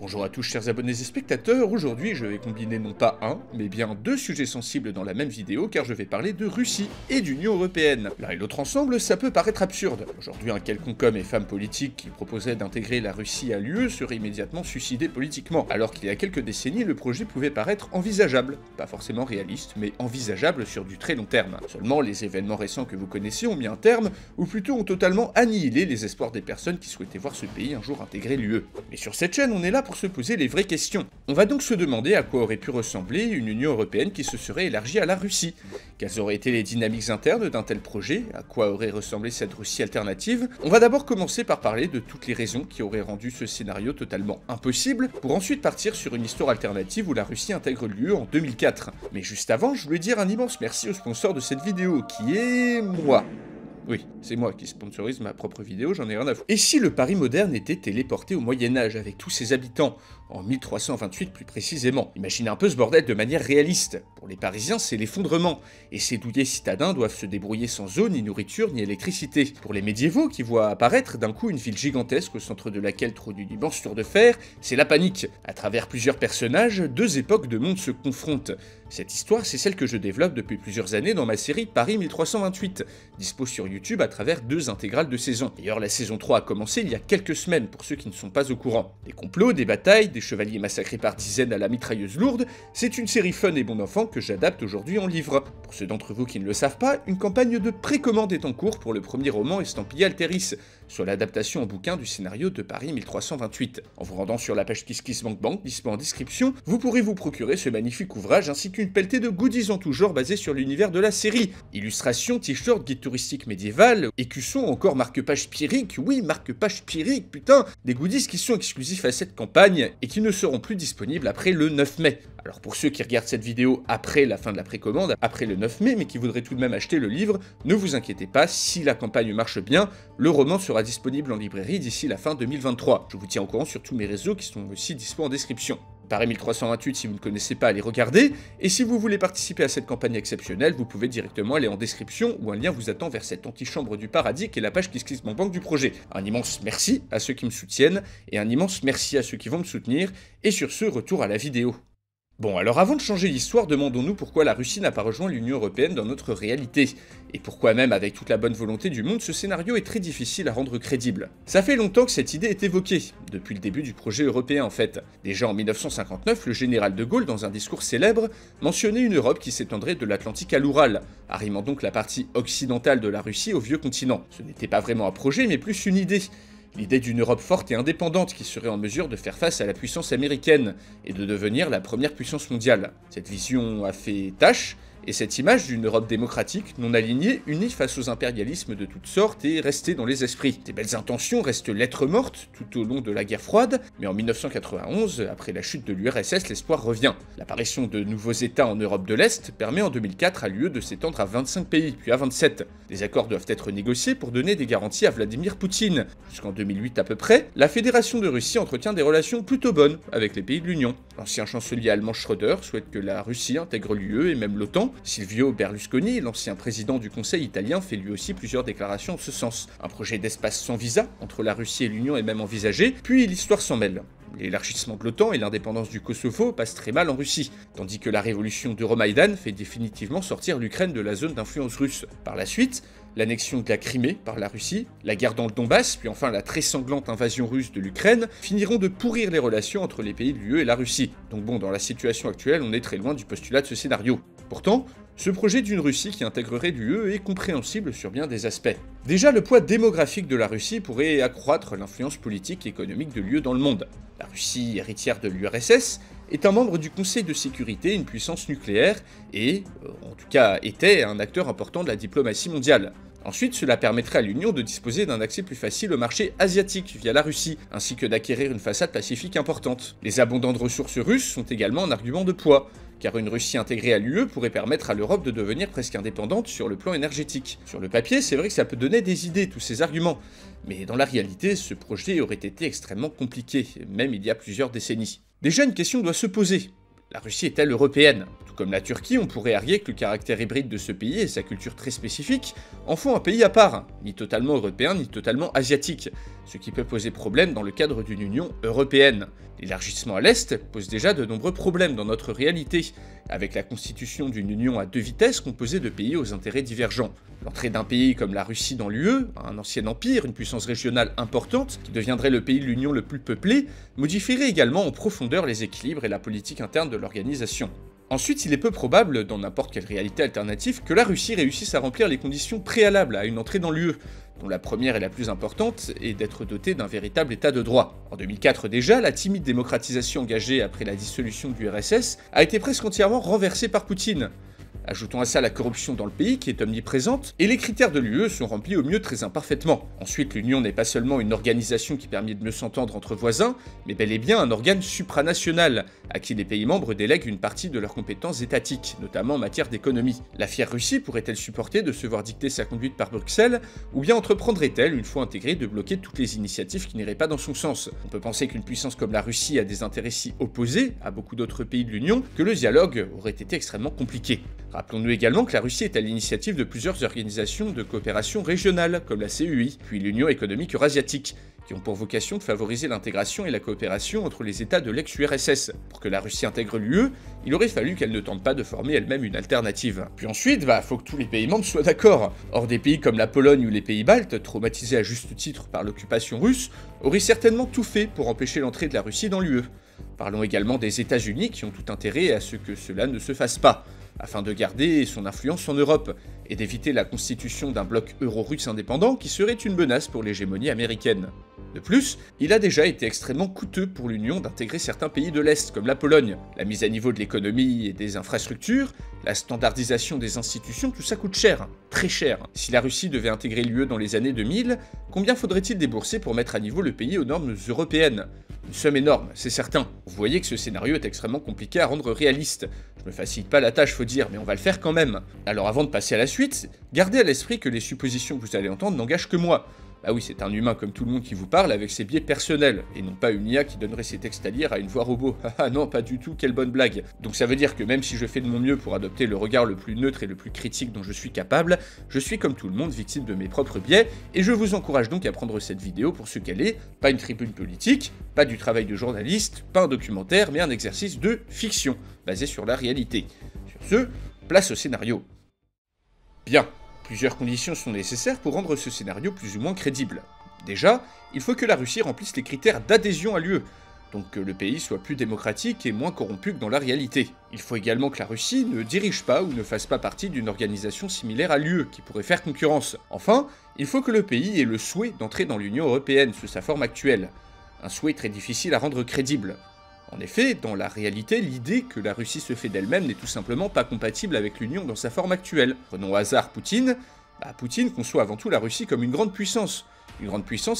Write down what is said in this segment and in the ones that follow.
Bonjour à tous chers abonnés et spectateurs, aujourd'hui je vais combiner non pas un, mais bien deux sujets sensibles dans la même vidéo car je vais parler de Russie et d'Union Européenne. L'un et l'autre ensemble, ça peut paraître absurde. Aujourd'hui un quelconque homme et femme politique qui proposait d'intégrer la Russie à l'UE serait immédiatement suicidé politiquement, alors qu'il y a quelques décennies le projet pouvait paraître envisageable. Pas forcément réaliste, mais envisageable sur du très long terme. Seulement les événements récents que vous connaissez ont mis un terme, ou plutôt ont totalement annihilé les espoirs des personnes qui souhaitaient voir ce pays un jour intégrer l'UE. Mais sur cette chaîne on est là pour se poser les vraies questions. On va donc se demander à quoi aurait pu ressembler une Union Européenne qui se serait élargie à la Russie. Quelles auraient été les dynamiques internes d'un tel projet? À quoi aurait ressemblé cette Russie alternative? On va d'abord commencer par parler de toutes les raisons qui auraient rendu ce scénario totalement impossible, pour ensuite partir sur une histoire alternative où la Russie intègre l'UE en 2004. Mais juste avant, je voulais dire un immense merci au sponsor de cette vidéo, qui est moi. Oui, c'est moi qui sponsorise ma propre vidéo, j'en ai rien à foutre. Et si le Paris moderne était téléporté au Moyen-Âge avec tous ses habitants, en 1328 plus précisément? Imaginez un peu ce bordel de manière réaliste. Pour les Parisiens, c'est l'effondrement, et ces douillet citadins doivent se débrouiller sans eau, ni nourriture, ni électricité. Pour les médiévaux, qui voient apparaître d'un coup une ville gigantesque au centre de laquelle trône une immense tour de fer, c'est la panique. À travers plusieurs personnages, deux époques de monde se confrontent. Cette histoire, c'est celle que je développe depuis plusieurs années dans ma série Paris 1328, dispo sur YouTube à travers deux intégrales de saison. D'ailleurs, la saison 3 a commencé il y a quelques semaines, pour ceux qui ne sont pas au courant. Des complots, des batailles, des chevaliers massacrés par dizaines à la mitrailleuse lourde, c'est une série fun et bon enfant que j'adapte aujourd'hui en livre. Pour ceux d'entre vous qui ne le savent pas, une campagne de précommande est en cours pour le premier roman estampillé Alteris, soit l'adaptation en bouquin du scénario de Paris 1328. En vous rendant sur la page KissKissBankBank, dispo en description, vous pourrez vous procurer ce magnifique ouvrage ainsi qu'une pelletée de goodies en tout genre basés sur l'univers de la série. Illustrations, t-shirts, guide touristique médiéval, écussons, encore marque-page Pierrick, oui, marque-page Pierrick, putain, des goodies qui sont exclusifs à cette campagne et qui ne seront plus disponibles après le 9 mai. Alors pour ceux qui regardent cette vidéo après la fin de la précommande, après le 9 mai, mais qui voudraient tout de même acheter le livre, ne vous inquiétez pas, si la campagne marche bien, le roman sera disponible en librairie d'ici la fin 2023. Je vous tiens au courant sur tous mes réseaux qui sont aussi dispo en description. Paris 1328 si vous ne connaissez pas, allez regarder, et si vous voulez participer à cette campagne exceptionnelle, vous pouvez directement aller en description où un lien vous attend vers cette antichambre du paradis qui est la page KissKissBankBank du projet. Un immense merci à ceux qui me soutiennent, et un immense merci à ceux qui vont me soutenir, et sur ce, retour à la vidéo. Bon, alors avant de changer l'histoire, demandons-nous pourquoi la Russie n'a pas rejoint l'Union Européenne dans notre réalité. Et pourquoi même, avec toute la bonne volonté du monde, ce scénario est très difficile à rendre crédible. Ça fait longtemps que cette idée est évoquée, depuis le début du projet européen en fait. Déjà en 1959, le général de Gaulle, dans un discours célèbre, mentionnait une Europe qui s'étendrait de l'Atlantique à l'Oural, arrimant donc la partie occidentale de la Russie au vieux continent. Ce n'était pas vraiment un projet, mais plus une idée. L'idée d'une Europe forte et indépendante qui serait en mesure de faire face à la puissance américaine et de devenir la première puissance mondiale. Cette vision a fait tâche, et cette image d'une Europe démocratique, non alignée, unie face aux impérialismes de toutes sortes est restée dans les esprits. Des belles intentions restent lettres mortes tout au long de la guerre froide, mais en 1991, après la chute de l'URSS, l'espoir revient. L'apparition de nouveaux États en Europe de l'Est permet en 2004 à l'UE de s'étendre à 25 pays, puis à 27. Des accords doivent être négociés pour donner des garanties à Vladimir Poutine. Jusqu'en 2008 à peu près, la Fédération de Russie entretient des relations plutôt bonnes avec les pays de l'Union. L'ancien chancelier allemand Schröder souhaite que la Russie intègre l'UE et même l'OTAN. Silvio Berlusconi, l'ancien président du Conseil italien, fait lui aussi plusieurs déclarations en ce sens. Un projet d'espace sans visa entre la Russie et l'Union est même envisagé, puis l'histoire s'en mêle. L'élargissement de l'OTAN et l'indépendance du Kosovo passent très mal en Russie, tandis que la révolution d'Euromaïdan fait définitivement sortir l'Ukraine de la zone d'influence russe. Par la suite, l'annexion de la Crimée par la Russie, la guerre dans le Donbass, puis enfin la très sanglante invasion russe de l'Ukraine, finiront de pourrir les relations entre les pays de l'UE et la Russie. Donc bon, dans la situation actuelle, on est très loin du postulat de ce scénario. Pourtant, ce projet d'une Russie qui intégrerait l'UE est compréhensible sur bien des aspects. Déjà, le poids démographique de la Russie pourrait accroître l'influence politique et économique de l'UE dans le monde. La Russie, héritière de l'URSS, est un membre du Conseil de sécurité, une puissance nucléaire, et, en tout cas, était un acteur important de la diplomatie mondiale. Ensuite, cela permettrait à l'Union de disposer d'un accès plus facile au marché asiatique via la Russie, ainsi que d'acquérir une façade pacifique importante. Les abondantes ressources russes sont également un argument de poids, car une Russie intégrée à l'UE pourrait permettre à l'Europe de devenir presque indépendante sur le plan énergétique. Sur le papier, c'est vrai que ça peut donner des idées, tous ces arguments, mais dans la réalité, ce projet aurait été extrêmement compliqué, même il y a plusieurs décennies. Déjà, une question doit se poser. La Russie est-elle européenne? Tout comme la Turquie, on pourrait arguer que le caractère hybride de ce pays et sa culture très spécifique en font un pays à part, ni totalement européen ni totalement asiatique, ce qui peut poser problème dans le cadre d'une Union européenne. L'élargissement à l'Est pose déjà de nombreux problèmes dans notre réalité, avec la constitution d'une union à deux vitesses composée de pays aux intérêts divergents. L'entrée d'un pays comme la Russie dans l'UE, un ancien empire, une puissance régionale importante, qui deviendrait le pays de l'Union le plus peuplé, modifierait également en profondeur les équilibres et la politique interne de l'organisation. Ensuite, il est peu probable, dans n'importe quelle réalité alternative, que la Russie réussisse à remplir les conditions préalables à une entrée dans l'UE, dont la première et la plus importante est d'être dotée d'un véritable état de droit. En 2004 déjà, la timide démocratisation engagée après la dissolution du RSS a été presque entièrement renversée par Poutine. Ajoutons à ça la corruption dans le pays qui est omniprésente, et les critères de l'UE sont remplis au mieux très imparfaitement. Ensuite, l'Union n'est pas seulement une organisation qui permet de mieux s'entendre entre voisins, mais bel et bien un organe supranational, à qui les pays membres délèguent une partie de leurs compétences étatiques, notamment en matière d'économie. La fière Russie pourrait-elle supporter de se voir dicter sa conduite par Bruxelles, ou bien entreprendrait-elle, une fois intégrée, de bloquer toutes les initiatives qui n'iraient pas dans son sens? On peut penser qu'une puissance comme la Russie a des intérêts si opposés à beaucoup d'autres pays de l'Union que le dialogue aurait été extrêmement compliqué. Rappelons-nous également que la Russie est à l'initiative de plusieurs organisations de coopération régionale, comme la CEI, puis l'Union économique eurasiatique, qui ont pour vocation de favoriser l'intégration et la coopération entre les États de l'ex-URSS. Pour que la Russie intègre l'UE, il aurait fallu qu'elle ne tente pas de former elle-même une alternative. Puis ensuite, faut que tous les pays membres soient d'accord. Or, des pays comme la Pologne ou les pays baltes, traumatisés à juste titre par l'occupation russe, auraient certainement tout fait pour empêcher l'entrée de la Russie dans l'UE. Parlons également des États-Unis qui ont tout intérêt à ce que cela ne se fasse pas, afin de garder son influence en Europe, et d'éviter la constitution d'un bloc euro-russe indépendant qui serait une menace pour l'hégémonie américaine. De plus, il a déjà été extrêmement coûteux pour l'Union d'intégrer certains pays de l'Est, comme la Pologne. La mise à niveau de l'économie et des infrastructures, la standardisation des institutions, tout ça coûte cher, très cher. Si la Russie devait intégrer l'UE dans les années 2000, combien faudrait-il débourser pour mettre à niveau le pays aux normes européennes? Une somme énorme, c'est certain. Vous voyez que ce scénario est extrêmement compliqué à rendre réaliste. Je me facilite pas la tâche, faut dire, mais on va le faire quand même. Alors avant de passer à la suite, gardez à l'esprit que les suppositions que vous allez entendre n'engagent que moi. Ah oui, c'est un humain comme tout le monde qui vous parle avec ses biais personnels, et non pas une IA qui donnerait ses textes à lire à une voix robot. Ah non, pas du tout, quelle bonne blague. Donc ça veut dire que même si je fais de mon mieux pour adopter le regard le plus neutre et le plus critique dont je suis capable, je suis comme tout le monde victime de mes propres biais, et je vous encourage donc à prendre cette vidéo pour ce qu'elle est, pas une tribune politique, pas du travail de journaliste, pas un documentaire, mais un exercice de fiction, basé sur la réalité. Sur ce, place au scénario. Bien. Plusieurs conditions sont nécessaires pour rendre ce scénario plus ou moins crédible. Déjà, il faut que la Russie remplisse les critères d'adhésion à l'UE, donc que le pays soit plus démocratique et moins corrompu que dans la réalité. Il faut également que la Russie ne dirige pas ou ne fasse pas partie d'une organisation similaire à l'UE, qui pourrait faire concurrence. Enfin, il faut que le pays ait le souhait d'entrer dans l'Union européenne sous sa forme actuelle. Un souhait très difficile à rendre crédible. En effet, dans la réalité, l'idée que la Russie se fait d'elle-même n'est tout simplement pas compatible avec l'Union dans sa forme actuelle. Prenons au hasard Poutine. Poutine conçoit avant tout la Russie comme une grande puissance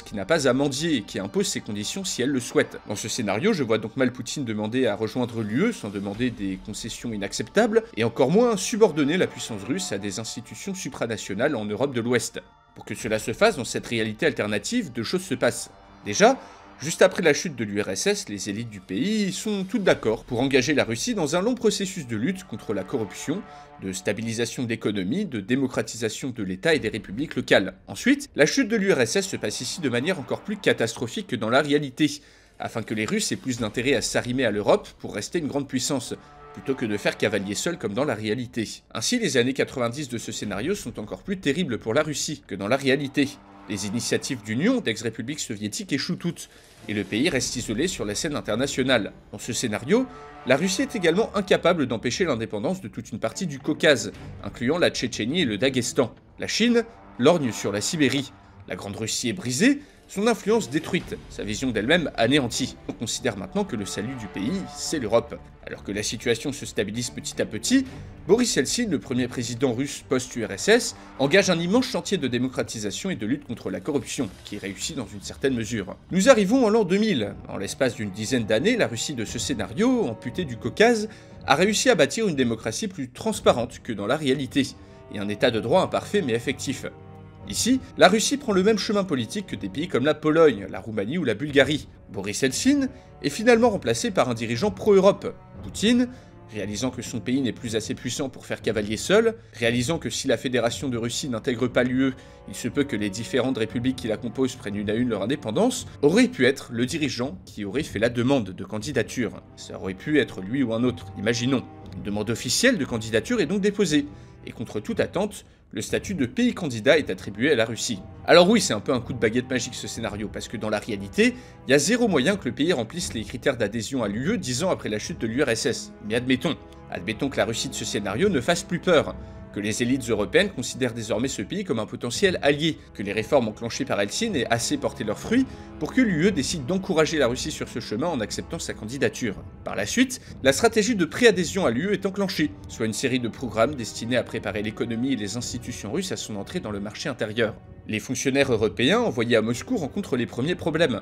qui n'a pas à mendier et qui impose ses conditions si elle le souhaite. Dans ce scénario, je vois donc mal Poutine demander à rejoindre l'UE sans demander des concessions inacceptables, et encore moins subordonner la puissance russe à des institutions supranationales en Europe de l'Ouest. Pour que cela se fasse dans cette réalité alternative, deux choses se passent. Déjà, juste après la chute de l'URSS, les élites du pays sont toutes d'accord pour engager la Russie dans un long processus de lutte contre la corruption, de stabilisation de l'économie, de démocratisation de l'État et des républiques locales. Ensuite, la chute de l'URSS se passe ici de manière encore plus catastrophique que dans la réalité, afin que les Russes aient plus d'intérêt à s'arrimer à l'Europe pour rester une grande puissance, plutôt que de faire cavalier seul comme dans la réalité. Ainsi, les années 90 de ce scénario sont encore plus terribles pour la Russie que dans la réalité. Les initiatives d'union d'ex-républiques soviétiques échouent toutes, et le pays reste isolé sur la scène internationale. Dans ce scénario, la Russie est également incapable d'empêcher l'indépendance de toute une partie du Caucase, incluant la Tchétchénie et le Daghestan. La Chine lorgne sur la Sibérie. La Grande Russie est brisée, son influence détruite, sa vision d'elle-même anéantie. On considère maintenant que le salut du pays, c'est l'Europe. Alors que la situation se stabilise petit à petit, Boris Eltsine, le premier président russe post-URSS, engage un immense chantier de démocratisation et de lutte contre la corruption, qui réussit dans une certaine mesure. Nous arrivons en l'an 2000. En l'espace d'une dizaine d'années, la Russie de ce scénario, amputée du Caucase, a réussi à bâtir une démocratie plus transparente que dans la réalité, et un état de droit imparfait mais effectif. Ici, la Russie prend le même chemin politique que des pays comme la Pologne, la Roumanie ou la Bulgarie. Boris Eltsine est finalement remplacé par un dirigeant pro-Europe, Poutine, réalisant que son pays n'est plus assez puissant pour faire cavalier seul, réalisant que si la Fédération de Russie n'intègre pas l'UE, il se peut que les différentes républiques qui la composent prennent une à une leur indépendance, aurait pu être le dirigeant qui aurait fait la demande de candidature. Ça aurait pu être lui ou un autre, imaginons. Une demande officielle de candidature est donc déposée, et contre toute attente, le statut de pays candidat est attribué à la Russie. Alors oui, c'est un peu un coup de baguette magique ce scénario, parce que dans la réalité, il y a zéro moyen que le pays remplisse les critères d'adhésion à l'UE 10 ans après la chute de l'URSS. Mais admettons que la Russie de ce scénario ne fasse plus peur, que les élites européennes considèrent désormais ce pays comme un potentiel allié, que les réformes enclenchées par Helsinki aient assez porté leurs fruits pour que l'UE décide d'encourager la Russie sur ce chemin en acceptant sa candidature. Par la suite, la stratégie de préadhésion à l'UE est enclenchée, soit une série de programmes destinés à préparer l'économie et les institutions russes à son entrée dans le marché intérieur. Les fonctionnaires européens envoyés à Moscou rencontrent les premiers problèmes.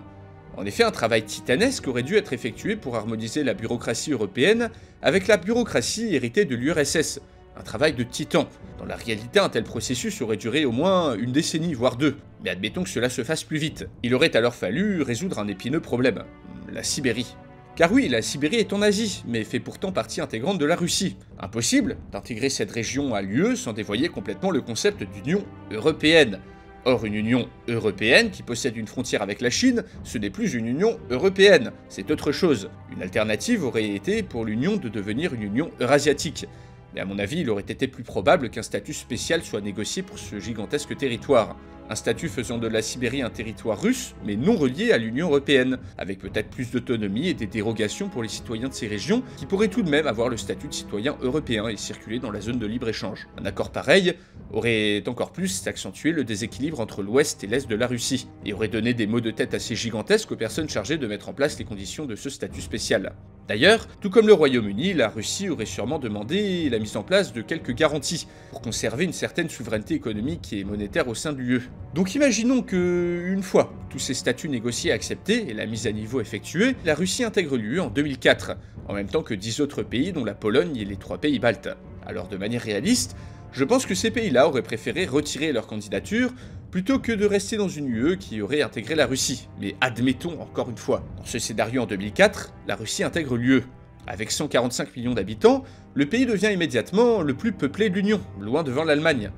En effet, un travail titanesque aurait dû être effectué pour harmoniser la bureaucratie européenne avec la bureaucratie héritée de l'URSS. Un travail de titan. Dans la réalité, un tel processus aurait duré au moins une décennie, voire deux. Mais admettons que cela se fasse plus vite. Il aurait alors fallu résoudre un épineux problème. La Sibérie. Car oui, la Sibérie est en Asie, mais fait pourtant partie intégrante de la Russie. Impossible d'intégrer cette région à l'UE sans dévoyer complètement le concept d'Union européenne. Or, une Union européenne qui possède une frontière avec la Chine, ce n'est plus une Union européenne, c'est autre chose. Une alternative aurait été pour l'Union de devenir une Union eurasiatique. Mais à mon avis, il aurait été plus probable qu'un statut spécial soit négocié pour ce gigantesque territoire. Un statut faisant de la Sibérie un territoire russe, mais non relié à l'Union européenne, avec peut-être plus d'autonomie et des dérogations pour les citoyens de ces régions, qui pourraient tout de même avoir le statut de citoyen européen et circuler dans la zone de libre-échange. Un accord pareil aurait encore plus accentué le déséquilibre entre l'ouest et l'est de la Russie, et aurait donné des maux de tête assez gigantesques aux personnes chargées de mettre en place les conditions de ce statut spécial. D'ailleurs, tout comme le Royaume-Uni, la Russie aurait sûrement demandé la mise en place de quelques garanties pour conserver une certaine souveraineté économique et monétaire au sein de l'UE. Donc imaginons que, une fois tous ces statuts négociés et acceptés et la mise à niveau effectuée, la Russie intègre l'UE en 2004, en même temps que 10 autres pays dont la Pologne et les 3 pays baltes. Alors de manière réaliste, je pense que ces pays-là auraient préféré retirer leur candidature plutôt que de rester dans une UE qui aurait intégré la Russie. Mais admettons encore une fois, dans ce scénario en 2004, la Russie intègre l'UE. Avec 145 millions d'habitants, le pays devient immédiatement le plus peuplé de l'Union, loin devant l'Allemagne.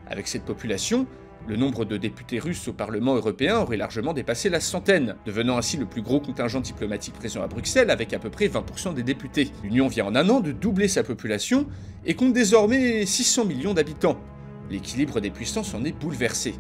Avec cette population, le nombre de députés russes au Parlement européen aurait largement dépassé la centaine, devenant ainsi le plus gros contingent diplomatique présent à Bruxelles avec à peu près 20% des députés. L'Union vient en un an de doubler sa population et compte désormais 600 millions d'habitants. L'équilibre des puissances en est bouleversé.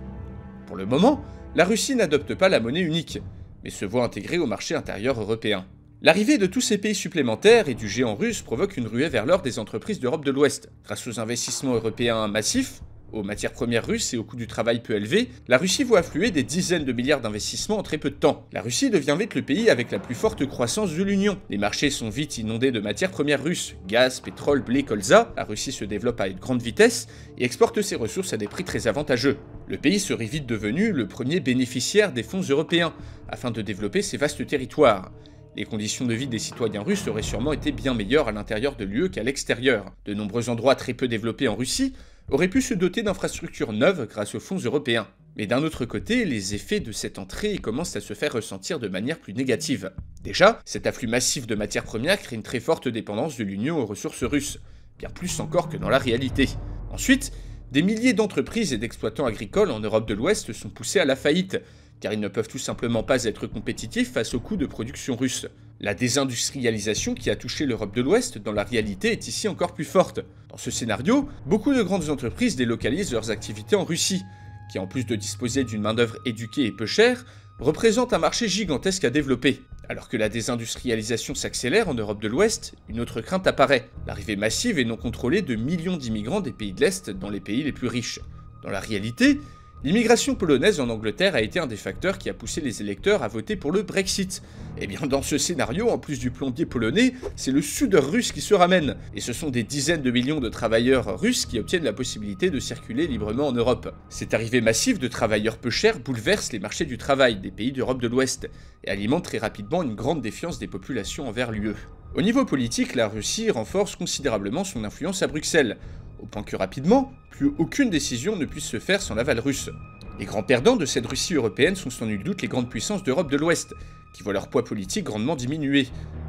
Pour le moment, la Russie n'adopte pas la monnaie unique, mais se voit intégrée au marché intérieur européen. L'arrivée de tous ces pays supplémentaires et du géant russe provoque une ruée vers l'or des entreprises d'Europe de l'Ouest. Grâce aux investissements européens massifs, aux matières premières russes et au coût du travail peu élevé, la Russie voit affluer des dizaines de milliards d'investissements en très peu de temps. La Russie devient vite le pays avec la plus forte croissance de l'Union. Les marchés sont vite inondés de matières premières russes, gaz, pétrole, blé, colza. La Russie se développe à une grande vitesse et exporte ses ressources à des prix très avantageux. Le pays serait vite devenu le premier bénéficiaire des fonds européens, afin de développer ses vastes territoires. Les conditions de vie des citoyens russes auraient sûrement été bien meilleures à l'intérieur de l'UE qu'à l'extérieur. De nombreux endroits très peu développés en Russie auraient pu se doter d'infrastructures neuves grâce aux fonds européens. Mais d'un autre côté, les effets de cette entrée commencent à se faire ressentir de manière plus négative. Déjà, cet afflux massif de matières premières crée une très forte dépendance de l'Union aux ressources russes, bien plus encore que dans la réalité. Ensuite, des milliers d'entreprises et d'exploitants agricoles en Europe de l'Ouest sont poussés à la faillite, car ils ne peuvent tout simplement pas être compétitifs face aux coûts de production russes. La désindustrialisation qui a touché l'Europe de l'Ouest dans la réalité est ici encore plus forte. Dans ce scénario, beaucoup de grandes entreprises délocalisent leurs activités en Russie, qui en plus de disposer d'une main-d'œuvre éduquée et peu chère, représente un marché gigantesque à développer. Alors que la désindustrialisation s'accélère en Europe de l'Ouest, une autre crainte apparaît, l'arrivée massive et non contrôlée de millions d'immigrants des pays de l'Est dans les pays les plus riches. Dans la réalité, l'immigration polonaise en Angleterre a été un des facteurs qui a poussé les électeurs à voter pour le Brexit. Et bien dans ce scénario, en plus du plombier polonais, c'est le soudeur russe qui se ramène. Et ce sont des dizaines de millions de travailleurs russes qui obtiennent la possibilité de circuler librement en Europe. Cette arrivée massive de travailleurs peu chers bouleverse les marchés du travail des pays d'Europe de l'Ouest et alimente très rapidement une grande défiance des populations envers l'UE. Au niveau politique, la Russie renforce considérablement son influence à Bruxelles, au point que rapidement, plus aucune décision ne puisse se faire sans l'aval russe. Les grands perdants de cette Russie européenne sont sans nul doute les grandes puissances d'Europe de l'Ouest, qui voient leur poids politique grandement diminuer.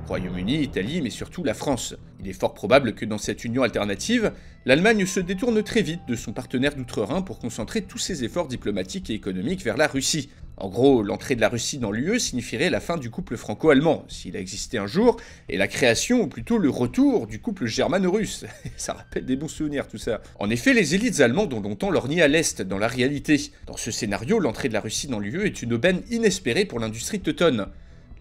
Royaume-Uni, Italie, mais surtout la France. Il est fort probable que dans cette union alternative, l'Allemagne se détourne très vite de son partenaire d'outre-Rhin pour concentrer tous ses efforts diplomatiques et économiques vers la Russie. En gros, l'entrée de la Russie dans l'UE signifierait la fin du couple franco-allemand, s'il a existé un jour, et la création, ou plutôt le retour, du couple germano-russe. Ça rappelle des bons souvenirs tout ça. En effet, les élites allemandes ont longtemps lorgné à l'Est, dans la réalité. Dans ce scénario, l'entrée de la Russie dans l'UE est une aubaine inespérée pour l'industrie teutonne.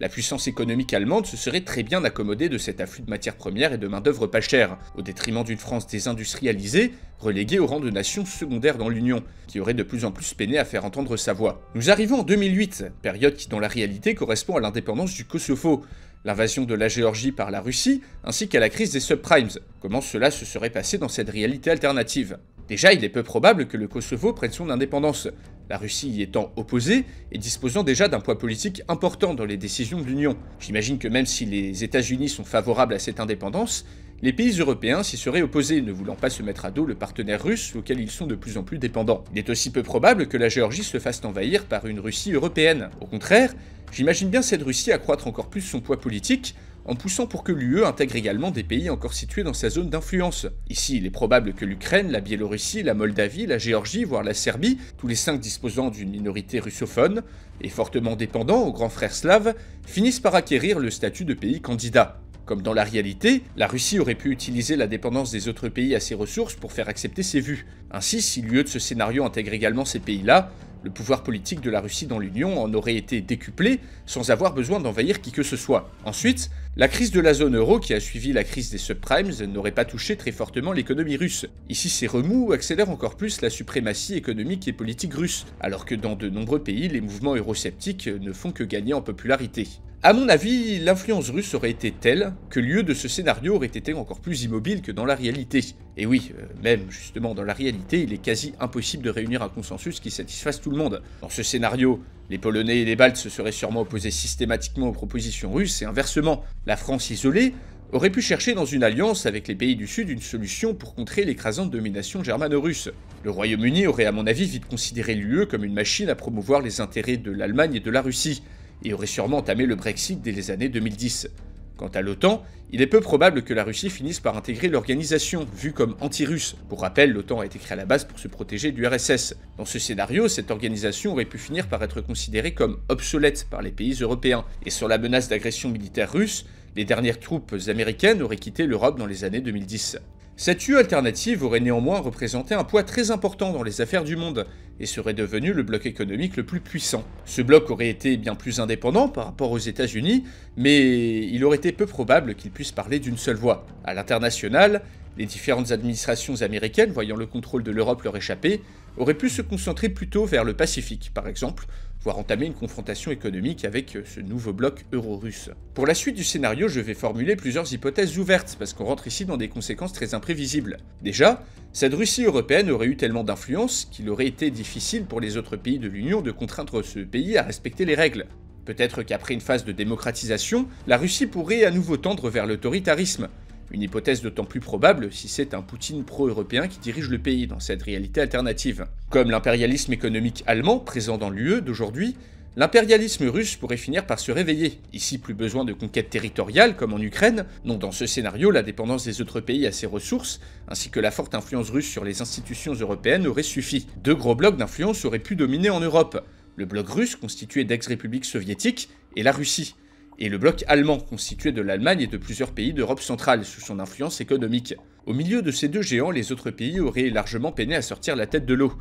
La puissance économique allemande se serait très bien accommodée de cet afflux de matières premières et de main-d'œuvre pas chère, au détriment d'une France désindustrialisée, reléguée au rang de nation secondaire dans l'Union, qui aurait de plus en plus peiné à faire entendre sa voix. Nous arrivons en 2008, période qui dans la réalité correspond à l'indépendance du Kosovo, l'invasion de la Géorgie par la Russie, ainsi qu'à la crise des subprimes. Comment cela se serait passé dans cette réalité alternative? Déjà, il est peu probable que le Kosovo prenne son indépendance, la Russie y étant opposée et disposant déjà d'un poids politique important dans les décisions de l'Union. J'imagine que même si les États-Unis sont favorables à cette indépendance, les pays européens s'y seraient opposés, ne voulant pas se mettre à dos le partenaire russe auquel ils sont de plus en plus dépendants. Il est aussi peu probable que la Géorgie se fasse envahir par une Russie européenne. Au contraire, j'imagine bien cette Russie accroître encore plus son poids politique, en poussant pour que l'UE intègre également des pays encore situés dans sa zone d'influence. Ici, il est probable que l'Ukraine, la Biélorussie, la Moldavie, la Géorgie, voire la Serbie, tous les 5 disposant d'une minorité russophone, et fortement dépendants aux grands frères slaves, finissent par acquérir le statut de pays candidat. Comme dans la réalité, la Russie aurait pu utiliser la dépendance des autres pays à ses ressources pour faire accepter ses vues. Ainsi, si l'UE de ce scénario intègre également ces pays-là, le pouvoir politique de la Russie dans l'Union en aurait été décuplé sans avoir besoin d'envahir qui que ce soit. Ensuite, la crise de la zone euro qui a suivi la crise des subprimes n'aurait pas touché très fortement l'économie russe. Ici, ces remous accélèrent encore plus la suprématie économique et politique russe, alors que dans de nombreux pays, les mouvements eurosceptiques ne font que gagner en popularité. À mon avis, l'influence russe aurait été telle que l'UE de ce scénario aurait été encore plus immobile que dans la réalité. Et oui, même justement dans la réalité, il est quasi impossible de réunir un consensus qui satisfasse tout le monde. Dans ce scénario, les Polonais et les Baltes se seraient sûrement opposés systématiquement aux propositions russes et inversement, la France isolée aurait pu chercher dans une alliance avec les pays du Sud une solution pour contrer l'écrasante domination germano-russe. Le Royaume-Uni aurait à mon avis vite considéré l'UE comme une machine à promouvoir les intérêts de l'Allemagne et de la Russie, et aurait sûrement entamé le Brexit dès les années 2010. Quant à l'OTAN, il est peu probable que la Russie finisse par intégrer l'organisation, vue comme anti-russe. Pour rappel, l'OTAN a été créée à la base pour se protéger du RSS. Dans ce scénario, cette organisation aurait pu finir par être considérée comme obsolète par les pays européens. Et sur la menace d'agression militaire russe, les dernières troupes américaines auraient quitté l'Europe dans les années 2010. Cette UE alternative aurait néanmoins représenté un poids très important dans les affaires du monde, et serait devenu le bloc économique le plus puissant. Ce bloc aurait été bien plus indépendant par rapport aux États-Unis, mais il aurait été peu probable qu'il puisse parler d'une seule voix. À l'international, les différentes administrations américaines, voyant le contrôle de l'Europe leur échapper, auraient pu se concentrer plutôt vers le Pacifique, par exemple, voire entamer une confrontation économique avec ce nouveau bloc euro-russe. Pour la suite du scénario, je vais formuler plusieurs hypothèses ouvertes, parce qu'on rentre ici dans des conséquences très imprévisibles. Déjà, cette Russie européenne aurait eu tellement d'influence qu'il aurait été difficile pour les autres pays de l'Union de contraindre ce pays à respecter les règles. Peut-être qu'après une phase de démocratisation, la Russie pourrait à nouveau tendre vers l'autoritarisme. Une hypothèse d'autant plus probable si c'est un Poutine pro-européen qui dirige le pays dans cette réalité alternative. Comme l'impérialisme économique allemand, présent dans l'UE d'aujourd'hui, l'impérialisme russe pourrait finir par se réveiller. Ici, plus besoin de conquête territoriale comme en Ukraine. Non, dans ce scénario, la dépendance des autres pays à ses ressources, ainsi que la forte influence russe sur les institutions européennes aurait suffi. Deux gros blocs d'influence auraient pu dominer en Europe. Le bloc russe, constitué d'ex-républiques soviétiques, et la Russie. Et le bloc allemand, constitué de l'Allemagne et de plusieurs pays d'Europe centrale, sous son influence économique. Au milieu de ces deux géants, les autres pays auraient largement peiné à sortir la tête de l'eau.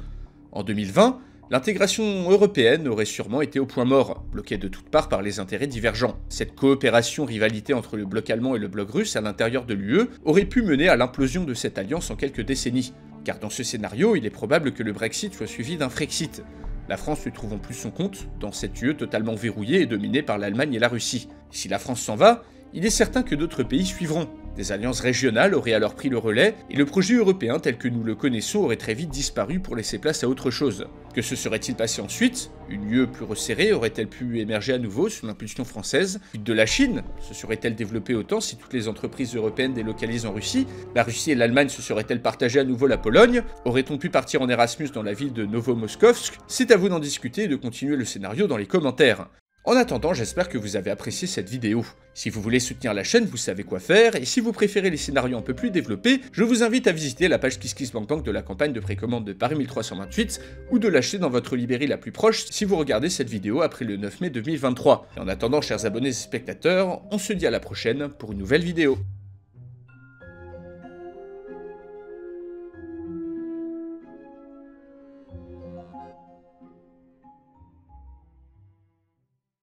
En 2020, l'intégration européenne aurait sûrement été au point mort, bloquée de toutes parts par les intérêts divergents. Cette coopération-rivalité entre le bloc allemand et le bloc russe à l'intérieur de l'UE aurait pu mener à l'implosion de cette alliance en quelques décennies. Car dans ce scénario, il est probable que le Brexit soit suivi d'un Frexit. La France ne trouvant plus son compte dans cette UE totalement verrouillée et dominée par l'Allemagne et la Russie. Si la France s'en va, il est certain que d'autres pays suivront. Des alliances régionales auraient alors pris le relais, et le projet européen tel que nous le connaissons aurait très vite disparu pour laisser place à autre chose. Que se serait-il passé ensuite? Une UE plus resserrée aurait-elle pu émerger à nouveau sous l'impulsion française? Puis de la Chine? Se serait-elle développée autant si toutes les entreprises européennes délocalisent en Russie? La Russie et l'Allemagne se seraient-elles partagées à nouveau la Pologne? Aurait-on pu partir en Erasmus dans la ville de Novomoskovsk? C'est à vous d'en discuter et de continuer le scénario dans les commentaires. En attendant, j'espère que vous avez apprécié cette vidéo. Si vous voulez soutenir la chaîne, vous savez quoi faire, et si vous préférez les scénarios un peu plus développés, je vous invite à visiter la page KissKissBankBank de la campagne de précommande de Paris 1328, ou de l'acheter dans votre librairie la plus proche si vous regardez cette vidéo après le 9 mai 2023. Et en attendant, chers abonnés et spectateurs, on se dit à la prochaine pour une nouvelle vidéo.